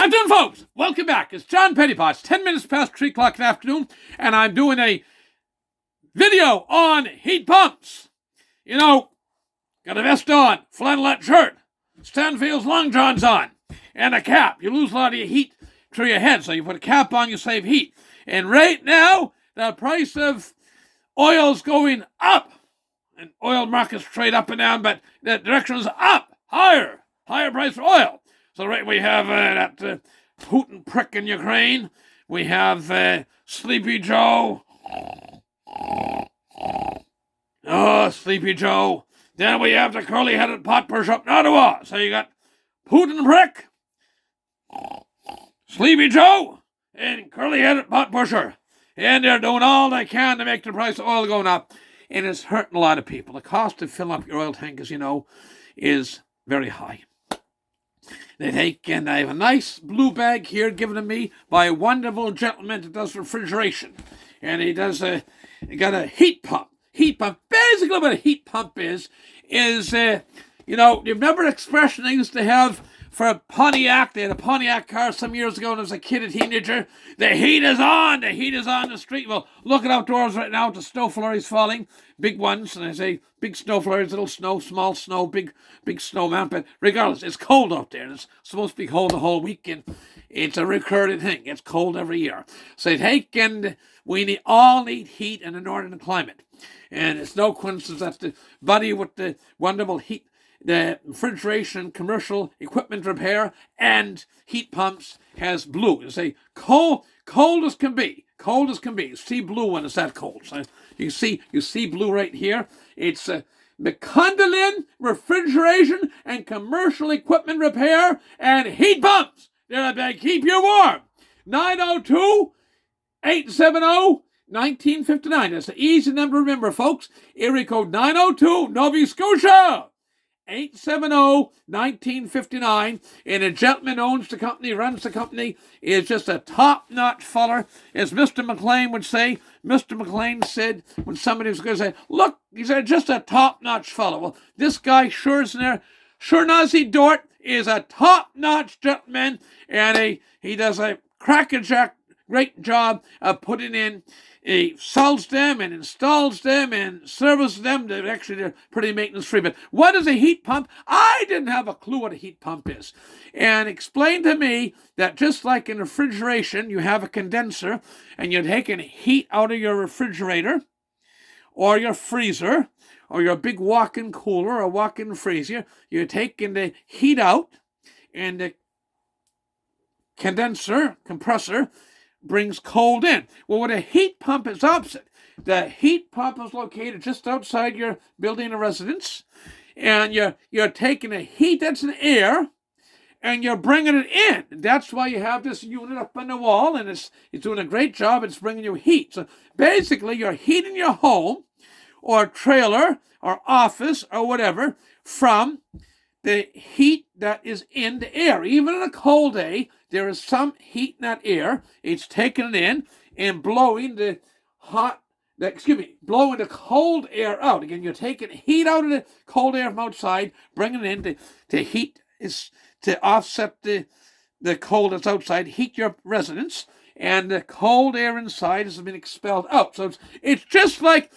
Afternoon, folks. Welcome back. It's John Pettipas, 10 minutes past 3 o'clock in the afternoon, and I'm doing a video on heat pumps. You know, got a vest on, flannelette shirt, Stanfield's long johns on, and a cap. You lose a lot of your heat through your head, so you put a cap on, you save heat. And right now, the price of oil's going up. And oil markets trade up and down, but the direction is up, higher price for oil. So right, we have that Putin prick in Ukraine. We have Sleepy Joe. Oh, Sleepy Joe. Then we have the curly-headed pot pusher up in Ottawa. So you got Putin prick, Sleepy Joe, and curly-headed pot pusher. And they're doing all they can to make the price of oil going up. And it's hurting a lot of people. The cost of filling up your oil tank, as you know, is very high. They take, and I have a nice blue bag here given to me by a wonderful gentleman that does refrigeration. And he got a heat pump. Basically what a heat pump is, you know, you remember the expression they used to have for a Pontiac? They had a Pontiac car some years ago, and as a kid, a teenager, the heat is on the street. Well, looking outdoors right now at the snow flurries falling, big ones, and I say big snow flurries, little snow, small snow, big snow amount, but regardless, it's cold out there, and it's supposed to be cold the whole weekend. It's a recurring thing. It's cold every year. So we all need heat in the northern climate. And it's no coincidence that the buddy with the wonderful heat, the refrigeration, commercial equipment repair, and heat pumps has blue. You say cold as can be. Cold as can be. You see blue when it's that cold. So you see blue right here. It's McCundlin Refrigeration and Commercial Equipment Repair and Heat Pumps. They're to keep you warm. 902-870-1959. That's the easy number to remember, folks. Area code 902, Nova Scotia. 870-1959. And a gentleman owns the company, runs the company, is just a top-notch feller. As Mr. McLean would say, Mr. McLean said when somebody was going to say, look, he's just a top-notch fellow. Well, this guy, Sure Nazi Dort, is a top-notch gentleman, and he does a crackerjack great job of putting in. He sells them and installs them and services them. They're pretty maintenance-free. But what is a heat pump? I didn't have a clue what a heat pump is. And explained to me that just like in refrigeration, you have a condenser, and you're taking heat out of your refrigerator or your freezer or your big walk-in cooler or walk-in freezer. You're taking the heat out, and the compressor, brings cold in. Well, with a heat pump, it's opposite. The heat pump is located just outside your building or residence, and you're taking the heat that's in air, and you're bringing it in. That's why you have this unit up on the wall, and it's doing a great job. It's bringing you heat. So basically, you're heating your home or trailer or office or whatever from the heat that is in the air. Even on a cold day, there is some heat in that air. It's taking it in and blowing the cold air out. Again, you're taking heat out of the cold air from outside, bringing it in. The heat is to offset the cold that's outside, heat your residence, and the cold air inside has been expelled out. So it's just like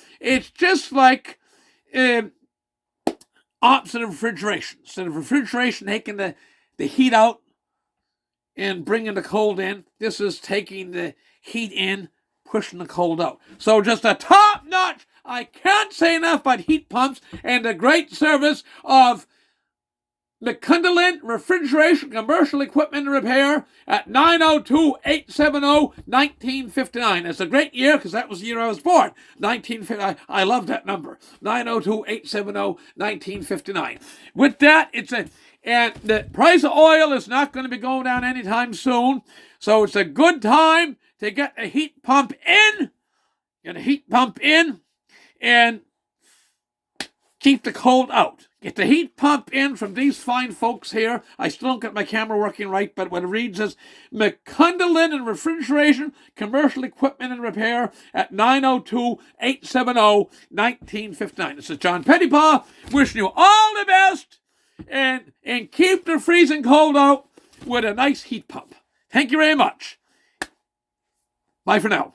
opposite of refrigeration. Instead of refrigeration taking the heat out and bringing the cold in, this is taking the heat in, pushing the cold out. So just a top-notch, I can't say enough about heat pumps and the great service of McCundlin Refrigeration, Commercial Equipment and Repair at 902-870-1959. That's a great year because that was the year I was born. 1950. I love that number. 902-870-1959. With that, and the price of oil is not going to be going down anytime soon. So it's a good time to get a heat pump in. Get a heat pump in and keep the cold out. Get the heat pump in from these fine folks here. I still don't get my camera working right, but what it reads is McCundlin and Refrigeration, Commercial Equipment and Repair at 902-870-1959. This is John Pettipas wishing you all the best and keep the freezing cold out with a nice heat pump. Thank you very much. Bye for now.